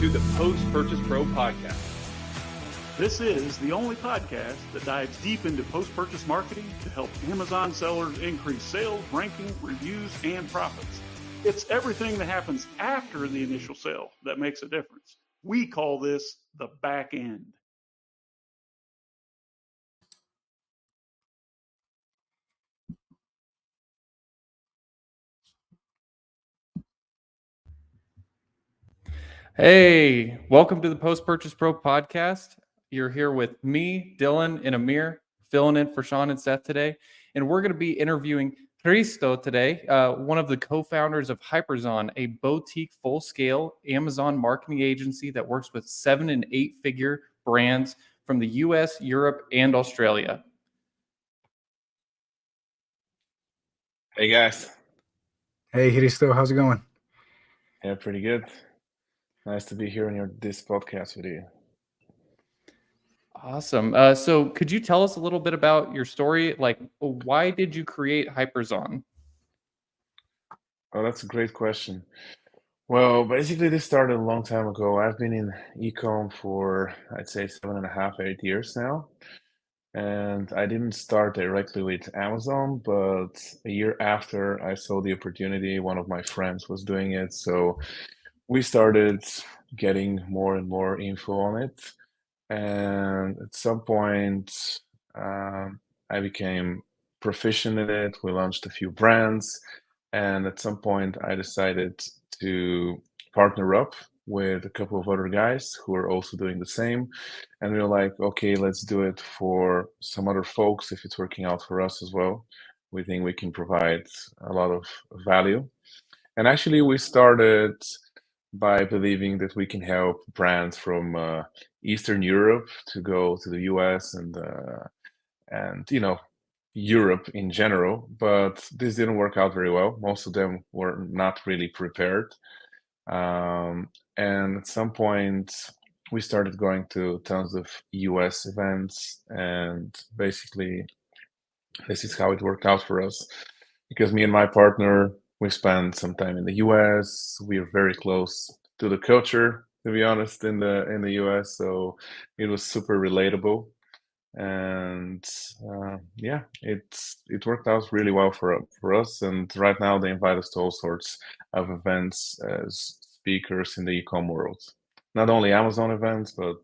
to the Post-Purchase Pro podcast. This is the only podcast that dives deep into post-purchase marketing to help Amazon sellers increase sales, ranking, reviews, and profits. It's everything that happens after the initial sale that makes a difference. We call this the back end. Hey, welcome to the Post-Purchase Pro podcast. You're here with me, Dylan, and Amir, filling in for Sean and Seth today. And we're going to be interviewing Hristo today, one of the co-founders of Hyperzon, a boutique full-scale Amazon marketing agency that works with 7- and 8-figure brands from the US, Europe, and Australia. Hey guys. Hey Hristo, how's it going? Yeah, pretty good. Nice to be here on this podcast with you. Awesome. So could you tell us a little bit about your story? Like, why did you create Hyperzon? Oh, that's a great question. Well, basically this started a long time ago. I've been in e-com for, I'd say 7.5, 8 years now. And I didn't start directly with Amazon, but a year after I saw the opportunity, one of my friends was doing it. So we started getting more and more info on it. And at some point, I became proficient in it. We launched a few brands. And at some point, I decided to partner up with a couple of other guys who are also doing the same. And we were like, okay, let's do it for some other folks if it's working out for us as well. We think we can provide a lot of value. And actually, we started by believing that we can help brands from Eastern Europe to go to the US and Europe in general, but this didn't work out very well. Most of them were not really prepared. And at some point, we started going to tons of US events, and basically, this is how it worked out for us. Because me and my partner, we spent some time in the US. We are very close to the culture, to be honest, in the US. So it was super relatable. And it worked out really well for us. And right now they invite us to all sorts of events as speakers in the e-com world. Not only Amazon events, but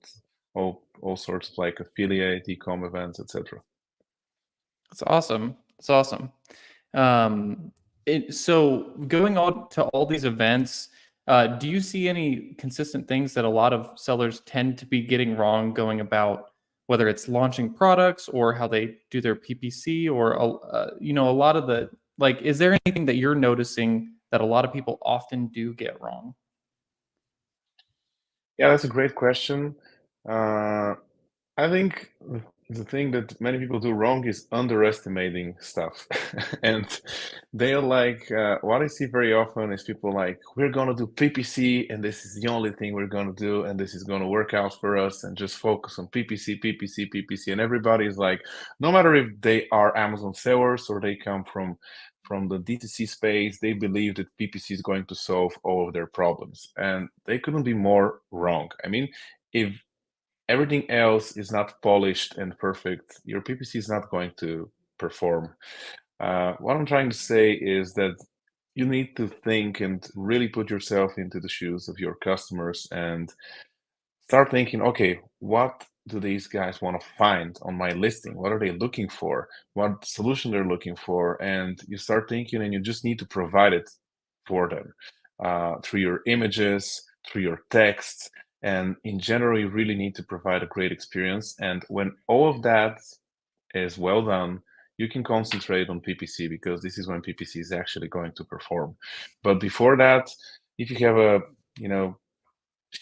all sorts of like affiliate e-com events, etc. That's awesome. That's awesome. So going on to all these events, do you see any consistent things that a lot of sellers tend to be getting wrong going about, whether it's launching products or how they do their PPC or, a lot of the, like, is there anything that you're noticing that a lot of people often do get wrong? Yeah, that's a great question. I think the thing that many people do wrong is underestimating stuff. And they're like, what I see very often is people like, we're going to do PPC, and this is the only thing we're going to do, and this is going to work out for us, and just focus on PPC, PPC, PPC. And everybody is like, no matter if they are Amazon sellers or they come from the D2C space, they believe that PPC is going to solve all of their problems. And they couldn't be more wrong. I mean, if everything else is not polished and perfect, your PPC is not going to perform. What I'm trying to say is that you need to think and really put yourself into the shoes of your customers and start thinking, okay, what do these guys want to find on my listing? What are they looking for? What solution they're looking for? And you start thinking, and you just need to provide it for them through your images, through your text. And in general, you really need to provide a great experience. And when all of that is well done, you can concentrate on PPC, because this is when PPC is actually going to perform. But before that, if you have a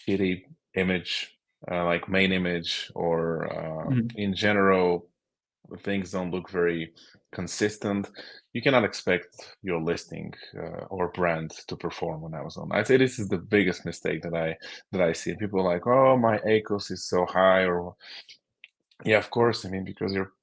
shitty image, like main image, or in general, things don't look very consistent, you cannot expect your listing or brand to perform on Amazon. I'd say this is the biggest mistake that I see. People are like, oh, my ACOS is so high, or yeah, of course. I mean, because your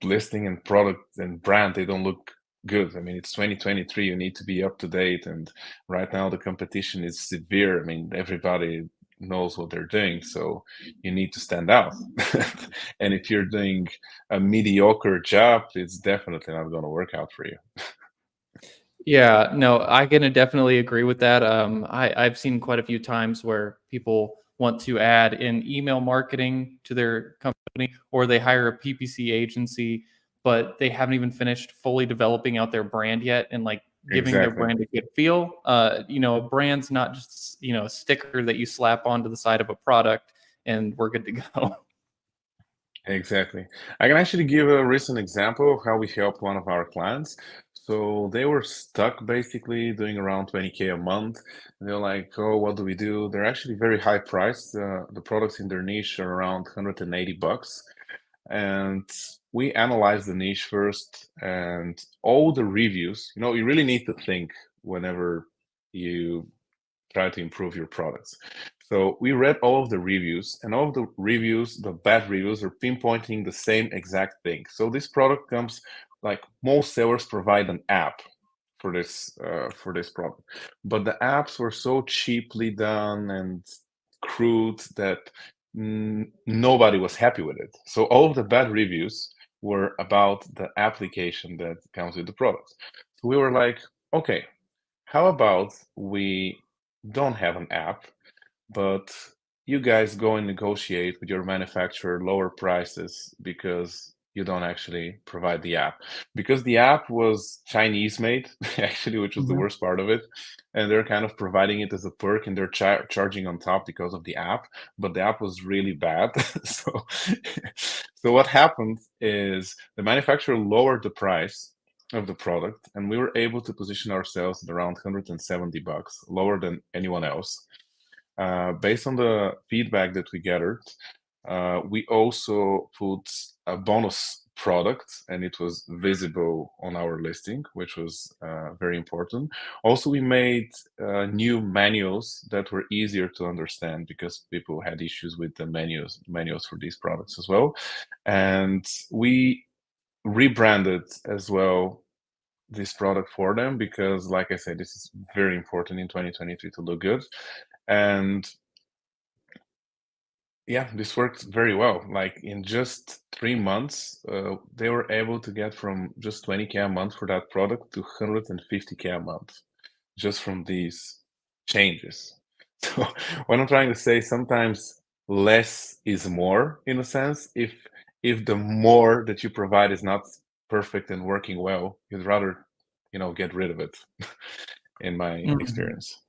listing and product and brand, they don't look good. I mean, it's 2023, you need to be up to date, and right now the competition is severe. I mean, everybody knows what they're doing. So you need to stand out. And if you're doing a mediocre job, it's definitely not going to work out for you. Yeah, no, I can definitely agree with that. I've seen quite a few times where people want to add in email marketing to their company, or they hire a PPC agency, but they haven't even finished fully developing out their brand yet and like giving their Exactly. brand a good feel. A brand's not just a sticker that you slap onto the side of a product and we're good to go. Exactly. I can actually give a recent example of how we helped one of our clients. So they were stuck basically doing around 20K a month. And they're like, oh, what do we do? They're actually very high priced. The products in their niche are around 180 bucks. And we analyzed the niche first and all the reviews. You really need to think whenever you try to improve your products. So we read all of the reviews, and all of the reviews, the bad reviews, are pinpointing the same exact thing. So this product comes like most sellers provide an app for this product, but the apps were so cheaply done and crude that nobody was happy with it. So all of the bad reviews were about the application that comes with the product. So we were like, okay, how about we don't have an app, but you guys go and negotiate with your manufacturer lower prices because you don't actually provide the app. Because the app was Chinese made, actually, which was the Mhm. worst part of it. And they're kind of providing it as a perk and they're charging on top because of the app, but the app was really bad. So, so what happened is the manufacturer lowered the price of the product and we were able to position ourselves at around 170 bucks, lower than anyone else. Based on the feedback that we gathered, we also put a bonus product and it was visible on our listing, which was very important. Also, we made new manuals that were easier to understand because people had issues with the manuals for these products as well. And we rebranded as well this product for them because, like I said, this is very important in 2023 to look good. And yeah, this worked very well. Like in just 3 months, they were able to get from just 20K a month for that product to 150K a month just from these changes. So what I'm trying to say, sometimes less is more in a sense. If the more that you provide is not perfect and working well, you'd rather, get rid of it, in my Mhm. experience.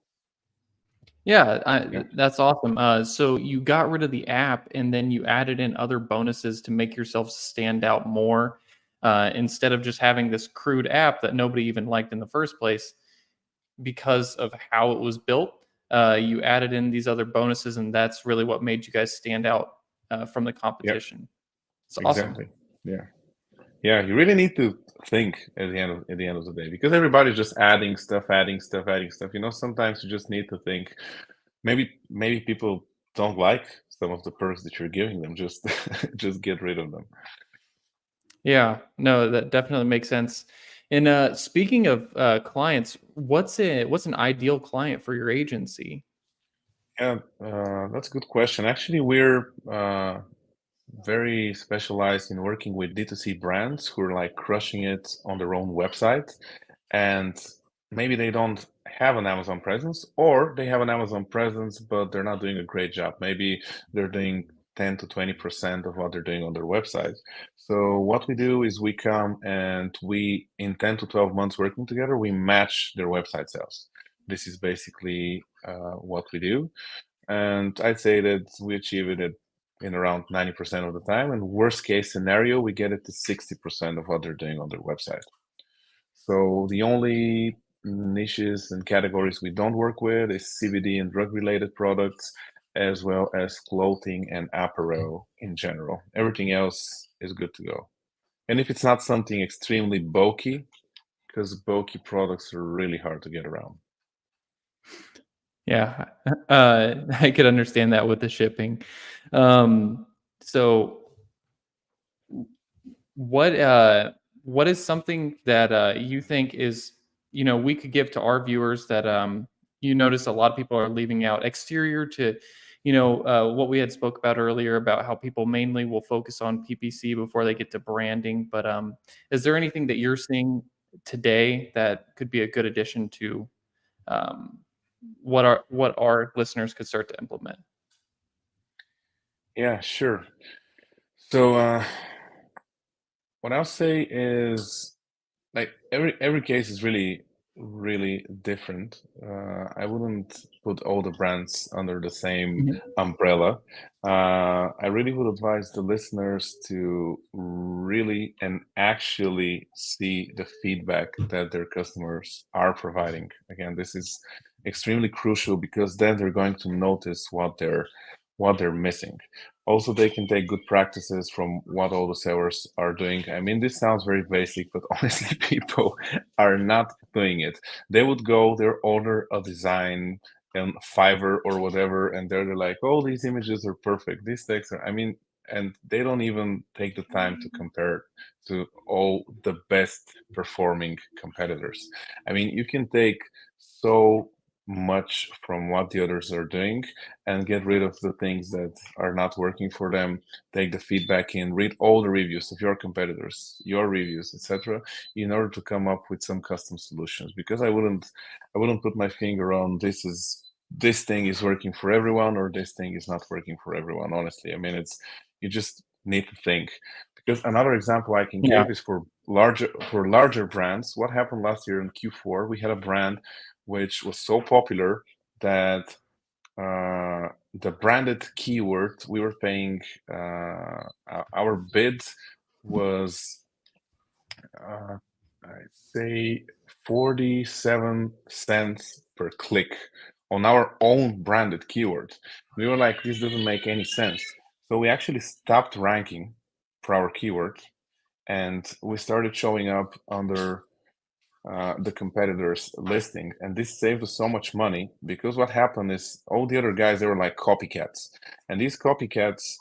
Yeah, Yeah. that's awesome. So you got rid of the app and then you added in other bonuses to make yourself stand out more, instead of just having this crude app that nobody even liked in the first place because of how it was built. You added in these other bonuses, and that's really what made you guys stand out from the Yep. competition. It's awesome. Exactly. Yeah. Yeah, you really need to think at the end of the day because everybody's just adding stuff, adding stuff, adding stuff. Sometimes you just need to think. Maybe people don't like some of the perks that you're giving them. Just just get rid of them. Yeah, no, that definitely makes sense. And speaking of clients, what's an ideal client for your agency? Yeah, that's a good question. Actually, we're very specialized in working with D2C brands who are like crushing it on their own website. And maybe they don't have an Amazon presence, or they have an Amazon presence, but they're not doing a great job. Maybe they're doing 10 to 20% of what they're doing on their website. So what we do is we come and we, in 10 to 12 months working together, we match their website sales. This is basically what we do. And I'd say that we achieve it in around 90% of the time. And worst case scenario, we get it to 60% of what they're doing on their website. So the only niches and categories we don't work with is CBD and drug-related products, as well as clothing and apparel in general. Everything else is good to go. And if it's not something extremely bulky, because bulky products are really hard to get around. Yeah, I could understand that with the shipping. So what what is something that you think is we could give to our viewers that you notice a lot of people are leaving out exterior to what we had spoke about earlier about how people mainly will focus on PPC before they get to branding. But is there anything that you're seeing today that could be a good addition to what our listeners could start to implement? Yeah, sure. So what I'll say is like every case is really different. I wouldn't put all the brands under the same Mhm. umbrella. I really would advise the listeners to really and actually see the feedback that their customers are providing. Again, this is extremely crucial because then they're going to notice what they're missing. Also, they can take good practices from what all the sellers are doing. I mean, this sounds very basic, but honestly, people are not doing it. They would go, they order a design in Fiverr or whatever, and they're like, "Oh, these images are perfect. These texts are." I mean, and they don't even take the time to compare to all the best performing competitors. I mean, you can take so much from what the others are doing and get rid of the things that are not working for them, take the feedback in, read all the reviews of your competitors, your reviews, etc., in order to come up with some custom solutions. Because I wouldn't put my finger on this thing is working for everyone or this thing is not working for everyone. Honestly, I mean, it's you just need to think. Because another example I can Yeah. give is for larger brands. What happened last year in Q4? We had a brand which was so popular that the branded keyword we were paying, our bid was, I'd say 47 cents per click on our own branded keyword. We were like, this doesn't make any sense. So we actually stopped ranking for our keyword and we started showing up under the competitors' listing, and this saved us so much money because what happened is all the other guys, they were like copycats, and these copycats.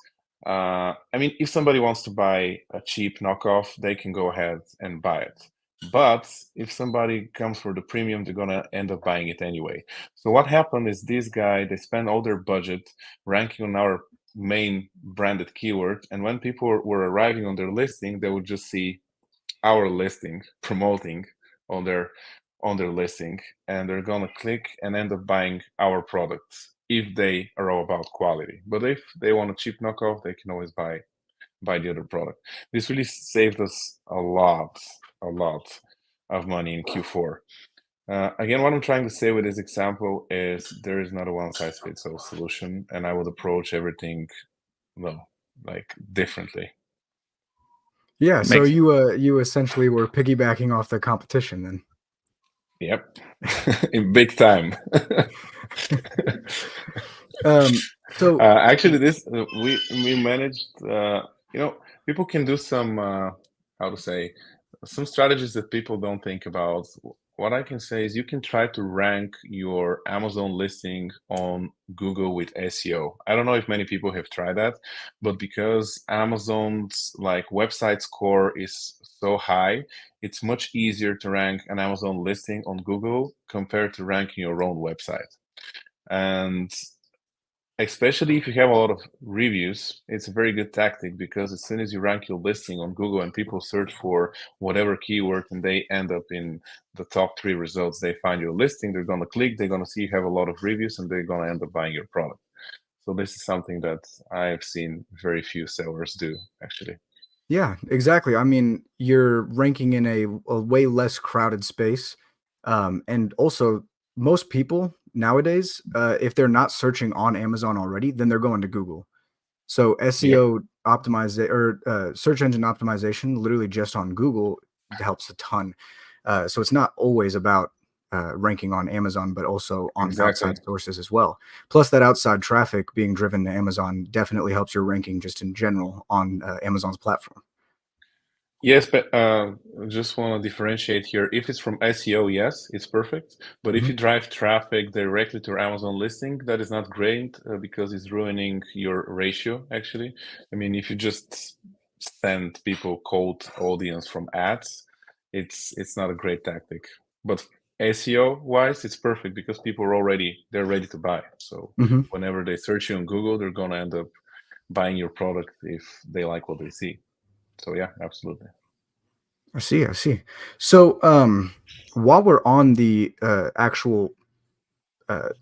I mean, if somebody wants to buy a cheap knockoff, they can go ahead and buy it. But if somebody comes for the premium, they're gonna end up buying it anyway. So what happened is this guy, they spend all their budget ranking on our main branded keyword, and when people were arriving on their listing, they would just see our listing promoting on their listing, and they're gonna click and end up buying our products if they are all about quality. But if they want a cheap knockoff, they can always buy the other product. This really saved us a lot of money in Q4. Again, what I'm trying to say with this example is there is not a one size fits all solution, and I would approach everything, well, like differently. Yeah, so Makes you essentially were piggybacking off the competition then. Yep, in big time. So Actually, this we managed. People can do some how to say some strategies that people don't think about. What I can say is you can try to rank your Amazon listing on Google with SEO. I don't know if many people have tried that, but because Amazon's like website score is so high, it's much easier to rank an Amazon listing on Google compared to ranking your own website. And especially if you have a lot of reviews, it's a very good tactic because as soon as you rank your listing on Google and people search for whatever keyword and they end up in the top 3 results, they find your listing, they're going to click, they're going to see you have a lot of reviews, and they're going to end up buying your product. So this is something that I've seen very few sellers do, actually. yeah, exactly. I mean, you're ranking in a way less crowded space. And also most people nowadays, if they're not searching on Amazon already, then they're going to Google. So Yep, SEO optimization or search engine optimization, literally just on Google, helps a ton. So it's not always about ranking on Amazon, but also on exactly. outside sources as well. Plus, that outside traffic being driven to Amazon definitely helps your ranking just in general on Amazon's platform. Yes, but just want to differentiate here. If it's from SEO, yes, it's perfect. But if Mhm. you drive traffic directly to your Amazon listing, that is not great because it's ruining your ratio, actually. I mean, if you just send people cold audience from ads, it's not a great tactic. But SEO wise, it's perfect because people are they're ready to buy. So Hmm. whenever they search you on Google, they're gonna end up buying your product if they like what they see. So yeah, absolutely. I see. I see. So, while we're on the actual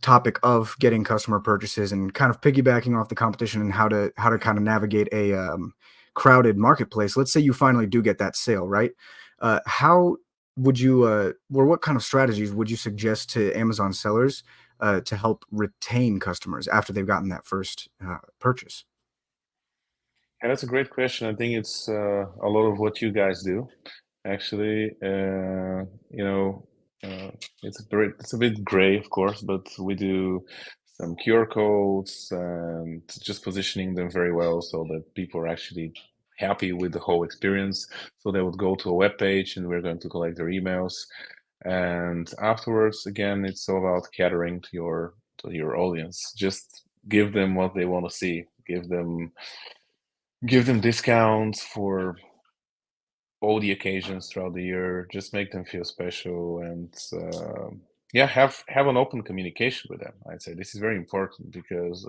topic of getting customer purchases and kind of piggybacking off the competition and how to kind of navigate a crowded marketplace, let's say you finally do get that sale, right? How would you, or what kind of strategies would you suggest to Amazon sellers to help retain customers after they've gotten that first purchase? And that's a great question. I think it's a lot of what you guys do. Actually, it's a bit gray, of course, but we do some QR codes and just positioning them very well so that people are actually happy with the whole experience. So they would go to a web page and we're going to collect their emails. And afterwards, again, it's all about catering to your audience. Just give them what they want to see. Give them discounts for all the occasions throughout the year. Just make them feel special, and yeah, have an open communication with them. I'd say this is very important because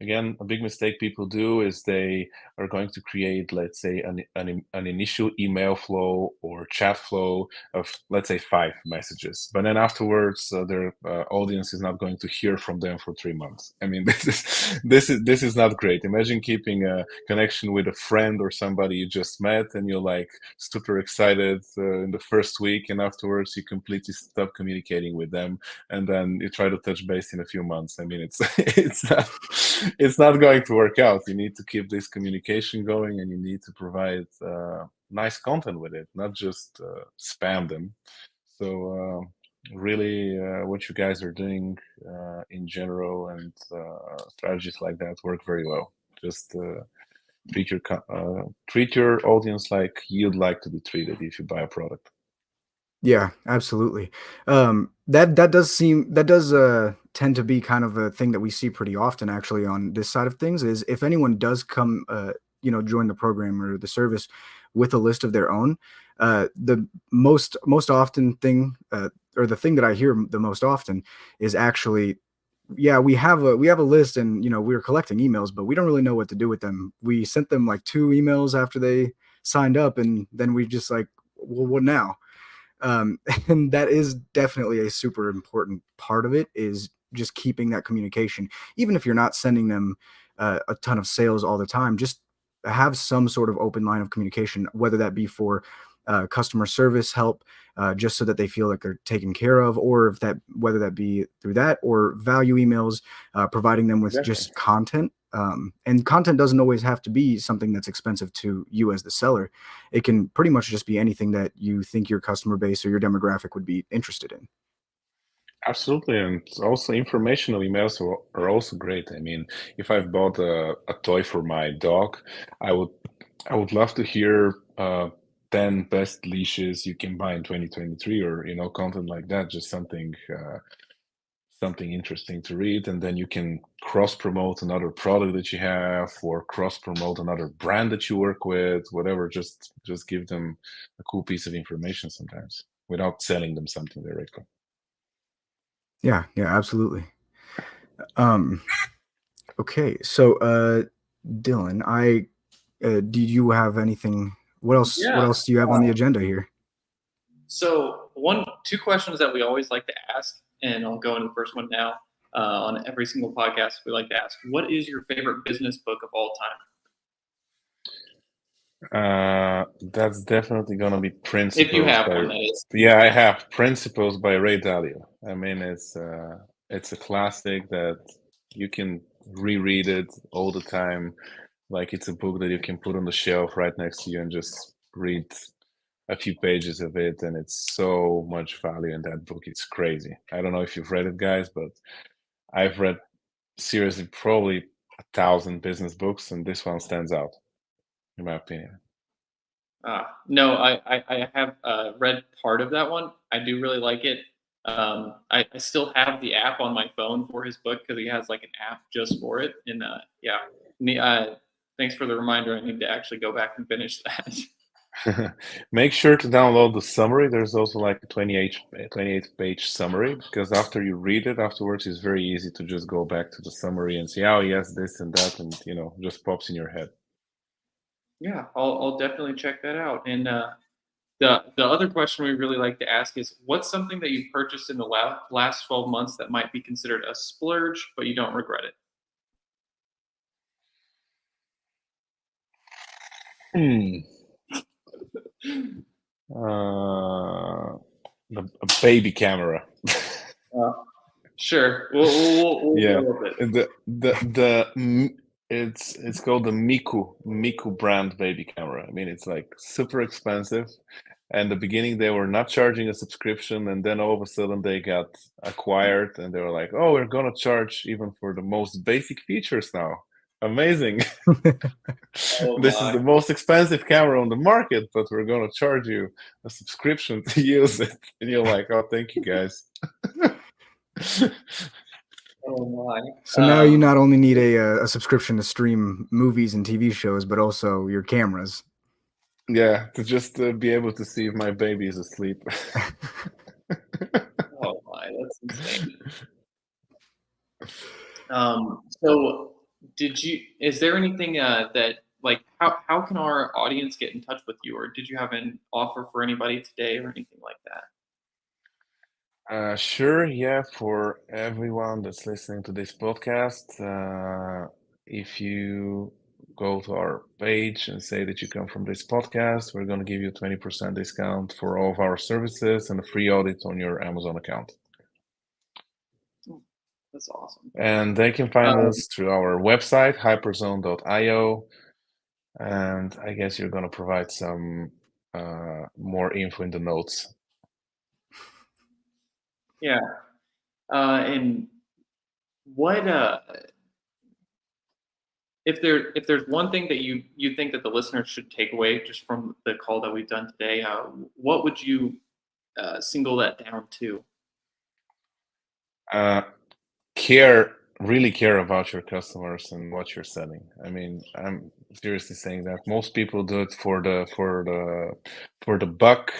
again, a big mistake people do is they are going to create, let's say, an initial email flow or chat flow of, let's say, 5 messages, but then afterwards their audience is not going to hear from them for 3 months. I mean, this is not great. Imagine keeping a connection with a friend or somebody you just met, and you're like super excited in the first week, and afterwards you completely stop communicating with them, and then you try to touch base in a few months. I mean, it's it's not going to work out. You need to keep this communication going, and you need to provide nice content with it, not just spam them. So really, what you guys are doing in general, and strategies like that work very well. Just treat your audience like you'd like to be treated if you buy a product. Yeah, absolutely. That does tend to be kind of a thing that we see pretty often actually on this side of things is if anyone does come join the program or the service with a list of their own, the most often thing or the thing that I hear the most often is actually, yeah, we have a list and we're collecting emails, but we don't really know what to do with them. We sent them like 2 emails after they signed up, and then we just like, well, what now? And that is definitely a super important part of it, is just keeping that communication, even if you're not sending them a ton of sales all the time. Just have some sort of open line of communication, whether that be for customer service help, just so that they feel like they're taken care of, or if that whether that be through that or value emails, providing them with Exactly. just content. And content doesn't always have to be something that's expensive to you as the seller. It can pretty much just be anything that you think your customer base or your demographic would be interested in. Absolutely, and also informational emails are also great. I mean, if I've bought a toy for my dog, I would I would love to hear 10 best leashes you can buy in 2023, or content like that. Just something interesting to read, and then you can cross promote another product that you have, or cross promote another brand that you work with, whatever. Just give them a cool piece of information sometimes without selling them something directly. Yeah, yeah, absolutely. Um, okay, so Dylan, I do you have anything? What else? What Yeah. else do you have on the agenda here? So two questions that we always like to ask, and I'll go into the first one now. On every single podcast, we like to ask, what is your favorite business book of all time? That's definitely gonna be If you Principles have by. one, that is. Yeah, I have Principles by Ray Dalio. I mean, it's a classic that you can reread it all the time. Like it's a book that you can put on the shelf right next to you and just read a few pages of it, and it's so much value in that book. It's crazy. I don't know if you've read it, guys, but I've read seriously probably 1,000 business books, and this one stands out, in my opinion. No, I have read part of that one. I do really like it. I still have the app on my phone for his book because he has like an app just for it. And yeah, thanks for the reminder. I need to actually go back and finish that. Make sure to download the summary. There's also like a 28-page summary, because after you read it afterwards, it's very easy to just go back to the summary and see, oh yes, this and that, and just pops in your head. Yeah, I'll definitely check that out. And the other question we really like to ask is, what's something that you purchased in the last 12 months that might be considered a splurge, but you don't regret it? A baby camera. Sure, we'll Yeah, go with it. it's called the Miku brand baby camera. I mean, it's like super expensive. And the beginning they were not charging a subscription, and then all of a sudden they got acquired, and they were like, "Oh, we're gonna charge even for the most basic features now." Amazing! Oh This is the most expensive camera on the market, but we're gonna charge you a subscription to use it. And you're like, "Oh, thank you guys." Oh my! So now you not only need a subscription to stream movies and TV shows, but also your cameras. Yeah, to just be able to see if my baby is asleep. Oh my, that's insane. So is there anything that, like, how can our audience get in touch with you, or did you have an offer for anybody today or anything like that? Sure, yeah, for everyone that's listening to this podcast, if you go to our page and say that you come from this podcast, we're going to give you a 20% discount for all of our services and a free audit on your Amazon account. That's awesome. And they can find us through our website, hyperzone.io. And I guess you're going to provide some more info in the notes. Yeah. And what if there's one thing that you think that the listeners should take away just from the call that we've done today, what would you single that down to? Really care about your customers and what you're selling. I mean, I'm seriously saying that most people do it for the buck,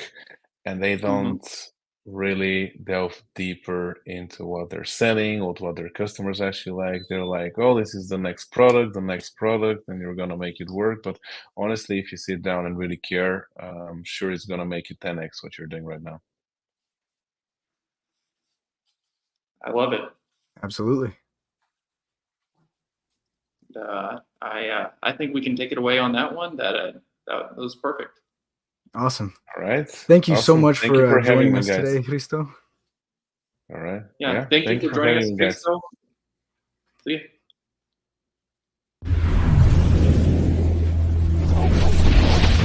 and they don't really delve deeper into what they're selling or what their customers actually like. They're like, oh, this is the next product, and you're gonna make it work. But honestly, if you sit down and really care, I'm sure it's gonna make you 10x what you're doing right now. I love it. Absolutely. I think we can take it away on that one. That was perfect. Awesome. All right. Thank you so Awesome. much Thank you for having joining me, us guys. today, Hristo. All right. Yeah. Thank you for joining us, having me, guys. Hristo. See ya.